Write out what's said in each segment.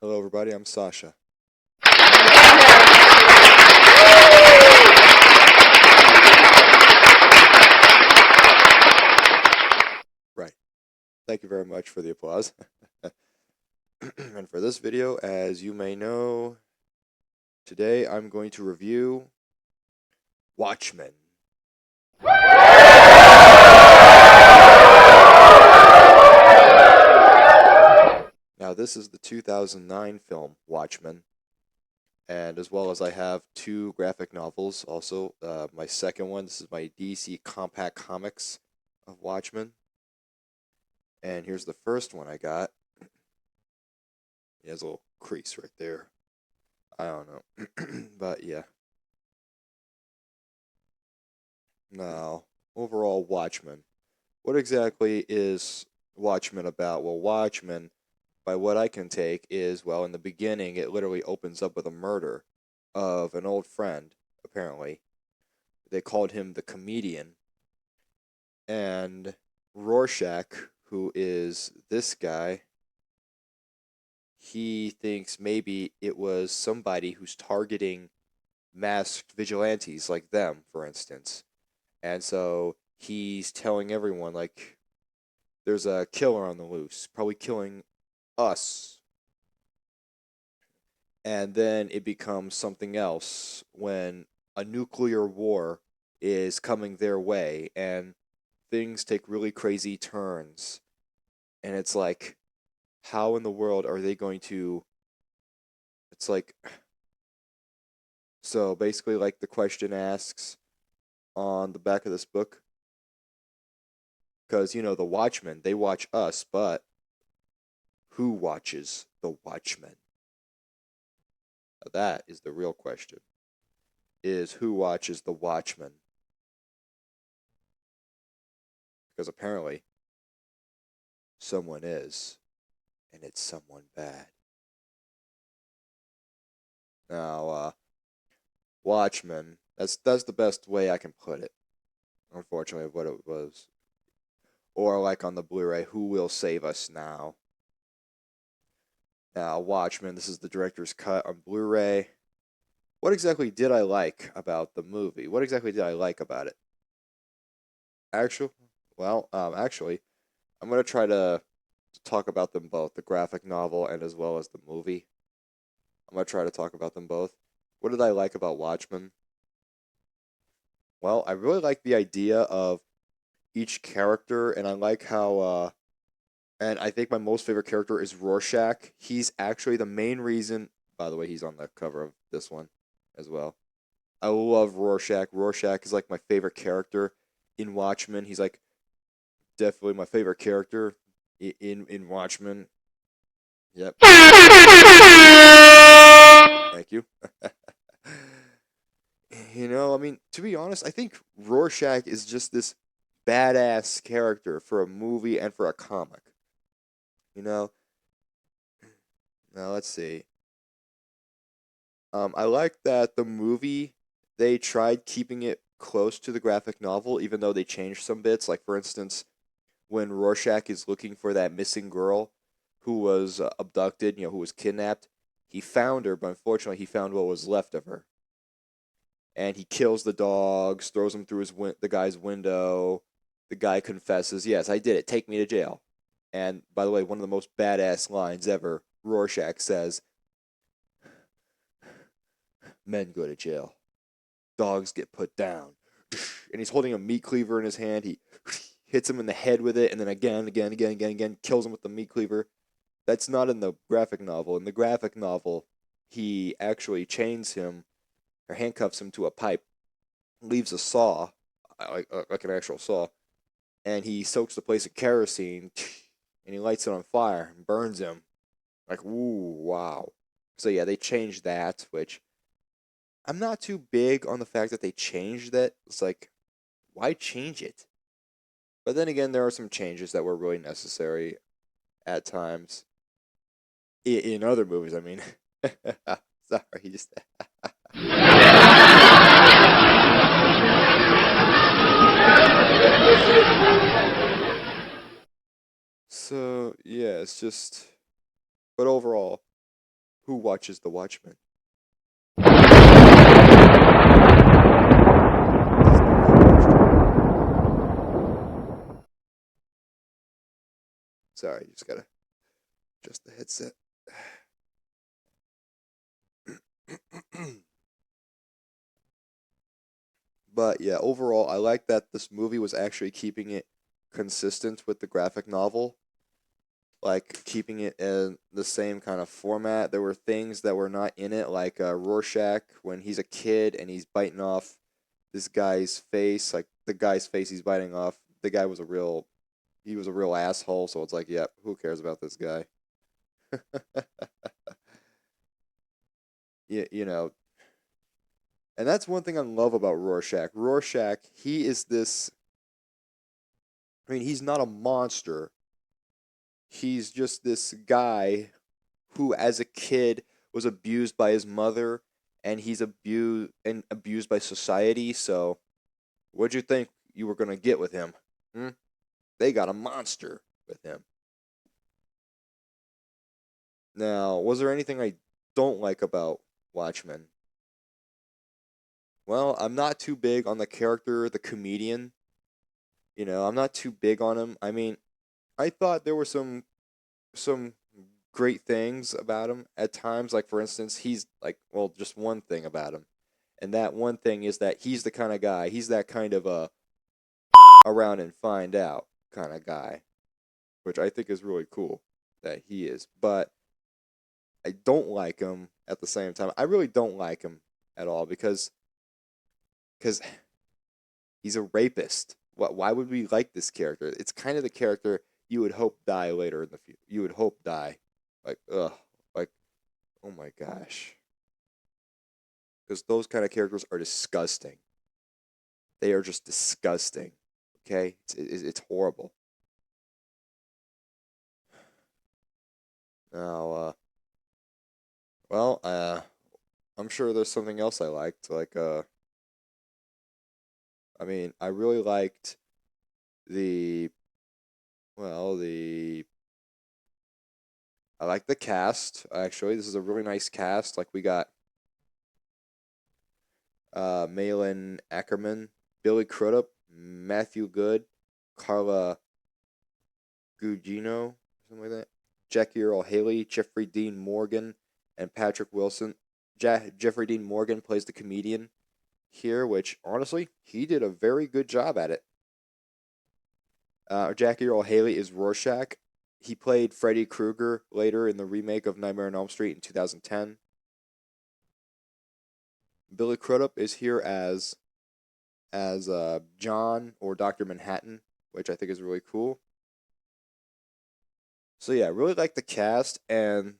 Hello, everybody. I'm Sasha. Right. Thank you very much for the applause. And for this video, as you may know, today I'm going to review Watchmen. Now, this is the 2009 film Watchmen, and as well as I have two graphic novels also. My second one, this is my DC Compact Comics of Watchmen. And here's the first one I got. It has a little crease right there. I don't know. But yeah. Now, overall, Watchmen. What exactly is Watchmen about? Well, Watchmen, by what I can take, is, well, in the beginning, it literally opens up with a murder of an old friend, apparently. They called him the comedian. And Rorschach, who is this guy, he thinks maybe it was somebody who's targeting masked vigilantes like them, for instance. And so he's telling everyone, like, there's a killer on the loose, probably killing us. And then it becomes something else when a nuclear war is coming their way and things take really crazy turns. And it's like, how in the world are they going to. It's like. So basically, like the question asks on the back of this book, because, the Watchmen, they watch us, but who watches the Watchmen? Now that is the real question, is who watches the Watchmen? Because apparently, someone is, and it's someone bad. Now, Watchmen, that's the best way I can put it, unfortunately, of what it was. Or like on the Blu-ray, who will save us now? Now, Watchmen, this is the director's cut on Blu-ray. What exactly did I like about the movie? What exactly did I like about it? Actually, actually, I'm gonna try to talk about them both, the graphic novel and as well as the movie. I'm gonna try to talk about them both. What did I like about Watchmen? Well, I really like the idea of each character, and I like how, and I think my most favorite character is Rorschach. He's actually the main reason. By the way, he's on the cover of this one as well. I love Rorschach. Rorschach is like my favorite character in Watchmen. He's like definitely my favorite character in Watchmen. Yep. Thank you. I mean, to be honest, I think Rorschach is just this badass character for a movie and for a comic. You know? Now let's see. I like that the movie, they tried keeping it close to the graphic novel, even though they changed some bits. Like, for instance, when Rorschach is looking for that missing girl who was abducted, who was kidnapped, he found her, but unfortunately, he found what was left of her. And he kills the dogs, throws them through the guy's window. The guy confesses, "Yes, I did it. Take me to jail." And by the way, one of the most badass lines ever, Rorschach says, "Men go to jail. Dogs get put down." And he's holding a meat cleaver in his hand. He hits him in the head with it, and then again, kills him with the meat cleaver. That's not in the graphic novel. In the graphic novel, he actually chains him or handcuffs him to a pipe, leaves a saw, like an actual saw, and he soaks the place in kerosene, and he lights it on fire and burns him. Like, ooh, wow. So yeah, they changed that, which I'm not too big on the fact that they changed that. It's like, why change it? But then again, there are some changes that were really necessary at times. In other movies, I mean. Sorry, just. So, yeah, it's just. But overall, Who watches The Watchmen? Sorry, just gotta adjust the headset. But yeah, overall, I like that this movie was actually keeping it consistent with the graphic novel, like keeping it in the same kind of format. There were things that were not in it, like Rorschach when he's a kid and he's biting off this guy's face, like the guy's face he's biting off. The guy was he was a real asshole. So it's like, yeah, who cares about this guy? You know, and that's one thing I love about Rorschach. Rorschach, he is this. I mean, he's not a monster. He's just this guy who, as a kid, was abused by his mother, and he's abused by society. So, what'd you think you were gonna get with him? Hmm? They got a monster with him. Now, was there anything I don't like about Watchmen? Well, I'm not too big on the character, the comedian. I'm not too big on him. I mean, I thought there were some great things about him at times. Like for instance, he's like, well, just one thing about him, and that one thing is that he's the kind of guy. He's that kind of a around and find out kind of guy, which I think is really cool that he is. But I don't like him at the same time. I really don't like him at all because he's a rapist. Why would we like this character? It's kind of the character you would hope die later in the future. You would hope die. Like, ugh. Like, oh my gosh. Because those kind of characters are disgusting. They are just disgusting. Okay? It's horrible. Now, well, I'm sure there's something else I liked. Like, I mean, I really liked the, well, I like the cast, actually. This is a really nice cast. Like, we got Malin Ackerman, Billy Crudup, Matthew Good, Carla Gugino, something like that. Jackie Earl Haley, Jeffrey Dean Morgan, and Patrick Wilson. Jeffrey Dean Morgan plays the comedian here, which honestly, he did a very good job at it. Jackie Earl Haley is Rorschach. He played Freddy Krueger later in the remake of Nightmare on Elm Street in 2010. Billy Crudup is here as John or Doctor Manhattan, which I think is really cool. So yeah, I really like the cast, and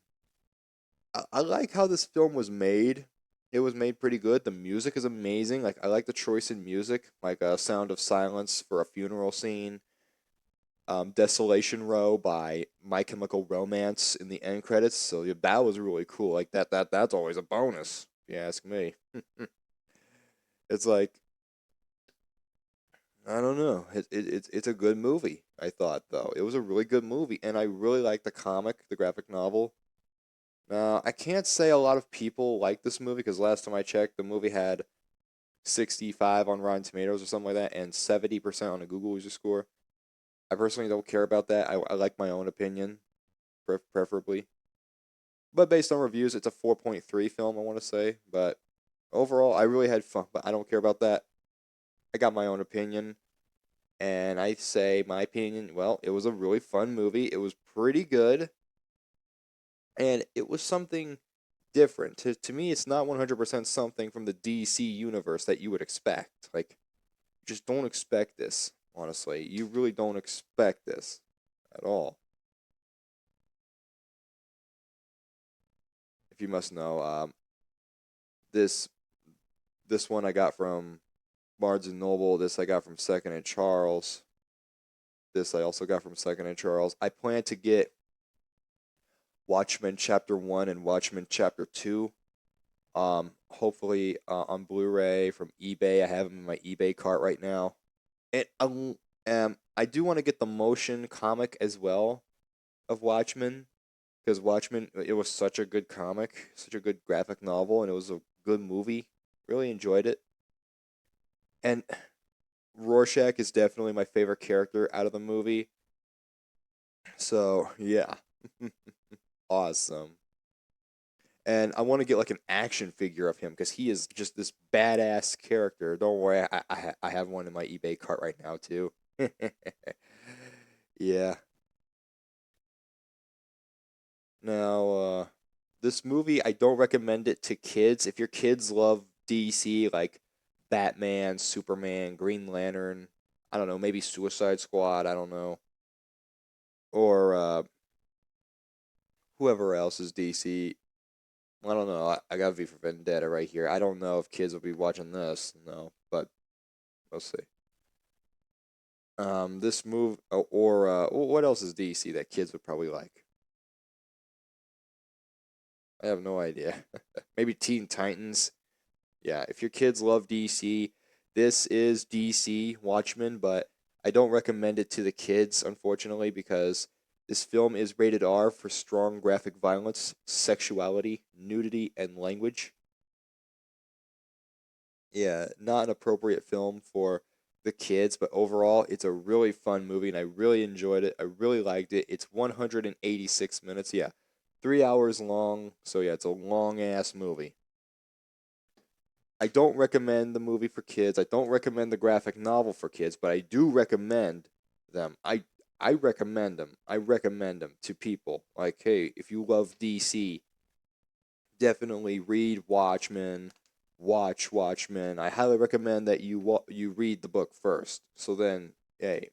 I like how this film was made. It was made pretty good. The music is amazing. Like I like the choice in music, like a Sound of Silence for a funeral scene. Desolation Row by My Chemical Romance in the end credits. So yeah, that was really cool. Like that's always a bonus, if you ask me. It's like I don't know. It's a good movie. I thought though it was a really good movie, and I really like the comic, the graphic novel. Now I can't say a lot of people like this movie because last time I checked, the movie had 65 on Rotten Tomatoes or something like that, and 70% on a Google user score. I personally don't care about that. I like my own opinion, preferably. But based on reviews, it's a 4.3 film, I want to say. But overall, I really had fun, but I don't care about that. I got my own opinion. And I say my opinion, well, it was a really fun movie. It was pretty good. And it was something different. To me, it's not 100% something from the DC universe that you would expect. Like, just don't expect this, honestly. You really don't expect this at all. If you must know, this this one I got from Barnes and Noble. This I got from Second and Charles. This I also got from Second and Charles. I plan to get Watchmen Chapter 1 and Watchmen Chapter 2. Hopefully on Blu-ray from eBay. I have them in my eBay cart right now. And I do want to get the motion comic as well of Watchmen. because Watchmen, it was such a good comic, such a good graphic novel, and it was a good movie. Really enjoyed it. And Rorschach is definitely my favorite character out of the movie. So, yeah. Awesome. And I want to get like an action figure of him because he is just this badass character. Don't worry, I have one in my eBay cart right now too. Yeah. Now, this movie, I don't recommend it to kids. If your kids love DC, like Batman, Superman, Green Lantern, I don't know, maybe Suicide Squad, I don't know, or whoever else is DC. I don't know. I got V for Vendetta right here. I don't know if kids will be watching this, no, but we'll see. This move or what else is DC that kids would probably like? I have no idea. Maybe Teen Titans. Yeah, if your kids love DC, this is DC Watchmen, but I don't recommend it to the kids, unfortunately, because this film is rated R for strong graphic violence, sexuality, nudity, and language. Yeah, not an appropriate film for the kids, but overall, it's a really fun movie, and I really enjoyed it. I really liked it. It's 186 minutes. Yeah, 3 hours long. So, yeah, it's a long ass movie. I don't recommend the movie for kids. I don't recommend the graphic novel for kids, but I do recommend them. I recommend them. I recommend them to people. Like, hey, if you love DC, definitely read Watchmen, watch Watchmen. I highly recommend that you read the book first. So then, hey,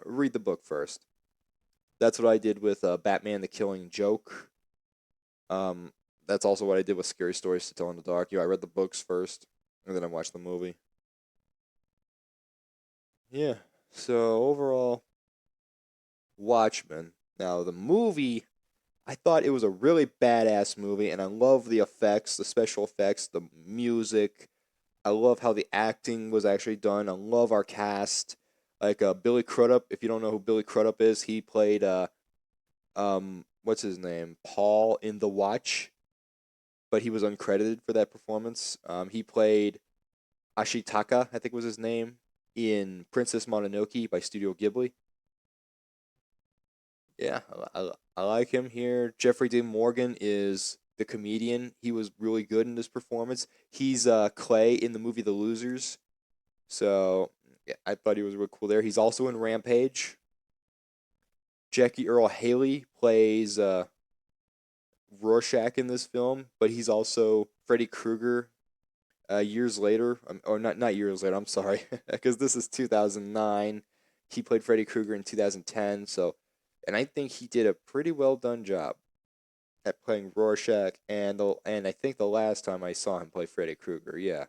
read the book first. That's what I did with Batman: The Killing Joke. Um, that's also what I did with Scary Stories to Tell in the Dark. I read the books first, and then I watched the movie. Yeah. So overall, Watchmen. Now the movie, I thought it was a really badass movie, and I love the effects, the special effects, the music. I love how the acting was actually done. I love our cast. Like Billy Crudup. If you don't know who Billy Crudup is, he played what's his name? Paul in The Watch, but he was uncredited for that performance. He played Ashitaka, I think was his name, in Princess Mononoke by Studio Ghibli. Yeah, I like him here. Jeffrey Dean Morgan is the comedian. He was really good in this performance. He's Clay in the movie The Losers. So yeah, I thought he was really cool there. He's also in Rampage. Jackie Earl Haley plays Rorschach in this film, but he's also Freddy Krueger years later. Or not years later, I'm sorry, because this is 2009. He played Freddy Krueger in 2010, so and I think he did a pretty well done job at playing Rorschach and I think the last time I saw him play Freddy Krueger, yeah.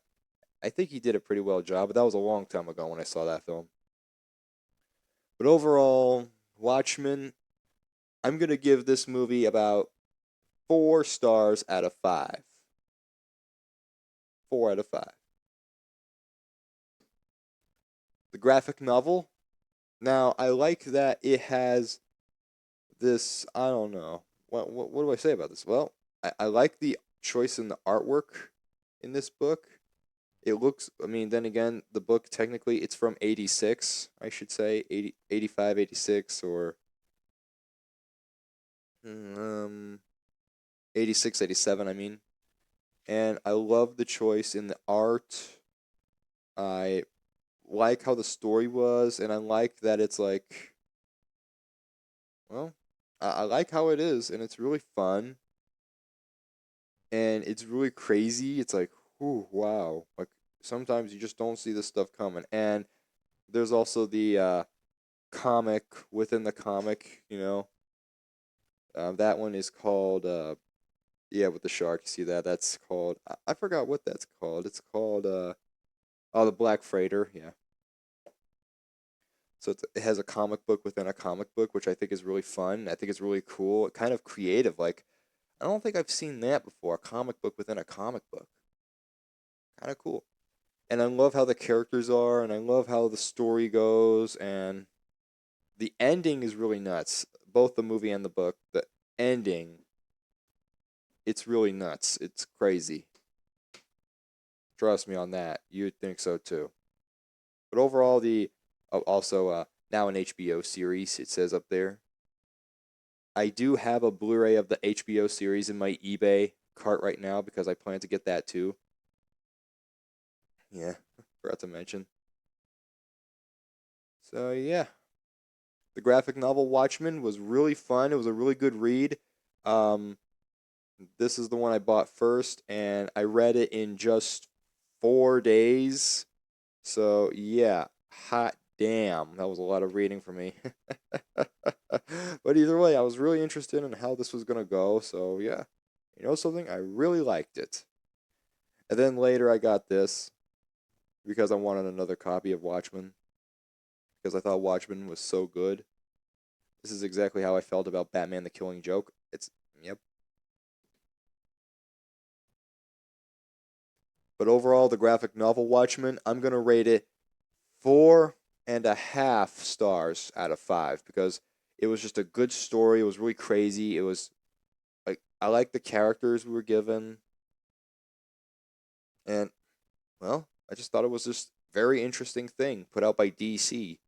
I think he did a pretty well job, but that was a long time ago when I saw that film. But overall, Watchmen, I'm going to give this movie about 4 stars out of 5. 4 out of 5. The graphic novel, now I like that it has this, I don't know. What do I say about this? Well, I like the choice in the artwork in this book. It looks, I mean, then again, the book technically it's from 86, I should say, 80, 85, 86, or um 86, 87, I mean. And I love the choice in the art. I like how the story was, and I like that it's like, well, I like how it is, and it's really fun, and it's really crazy. It's like, whew, wow. Like, sometimes you just don't see this stuff coming. And there's also the comic within the comic, that one is called, yeah, with the shark. You see that? That's called, I forgot what that's called. It's called, oh, the Black Freighter. Yeah. So it has a comic book within a comic book, which I think is really fun. I think it's really cool, kind of creative. Like, I don't think I've seen that before. A comic book within a comic book. Kind of cool. And I love how the characters are, and I love how the story goes, and the ending is really nuts. Both the movie and the book. ending, it's really nuts. It's crazy. Trust me on that. You'd think so too. But overall, also now an HBO series. It says up there. I do have a Blu-ray of the HBO series in my eBay cart right now because I plan to get that too. Yeah, forgot to mention. So yeah, the graphic novel Watchmen was really fun. It was a really good read. Um, this is the one I bought first, and I read it in just 4 days. So yeah, hot damn, that was a lot of reading for me. But either way, I was really interested in how this was gonna go. So yeah, you know something, I really liked it. And then later I got this because I wanted another copy of Watchmen because I thought Watchmen was so good. This is exactly how I felt about Batman the Killing Joke. It's, yep. But overall, the graphic novel Watchmen, I'm going to rate it 4.5 stars out of 5 because it was just a good story. It was really crazy. It was like, I like the characters we were given. And, well, I just thought it was just very interesting thing put out by DC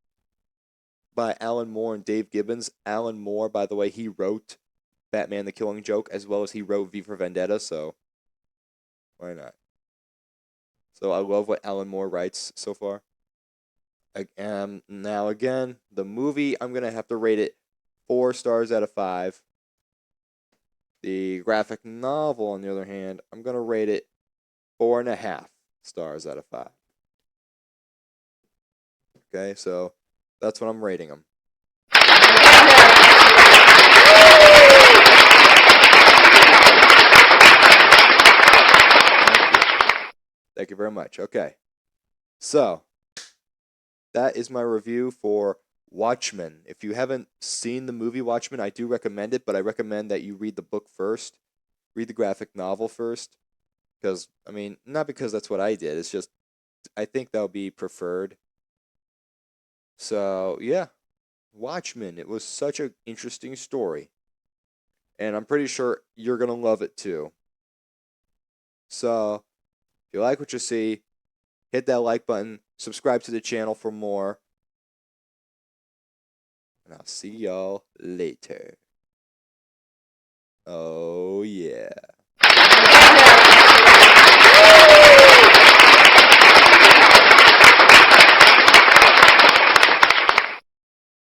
by Alan Moore and Dave Gibbons. Alan Moore, by the way, he wrote Batman the Killing Joke as well as he wrote V for Vendetta, so why not? So I love what Alan Moore writes so far. Now again, the movie, I'm gonna have to rate it 4 stars out of 5. The graphic novel, on the other hand, I'm gonna rate it 4.5 stars out of 5. Okay, so that's what I'm rating them. Thank you very much. Okay, so that is my review for Watchmen. If you haven't seen the movie Watchmen, I do recommend it, but I recommend that you read the book first, read the graphic novel first, because, I mean, not because that's what I did, it's just, I think that'll be preferred. So, yeah, Watchmen, it was such an interesting story, and I'm pretty sure you're going to love it too. So, if you like what you see, hit that like button, subscribe to the channel for more, and I'll see y'all later. Oh, yeah.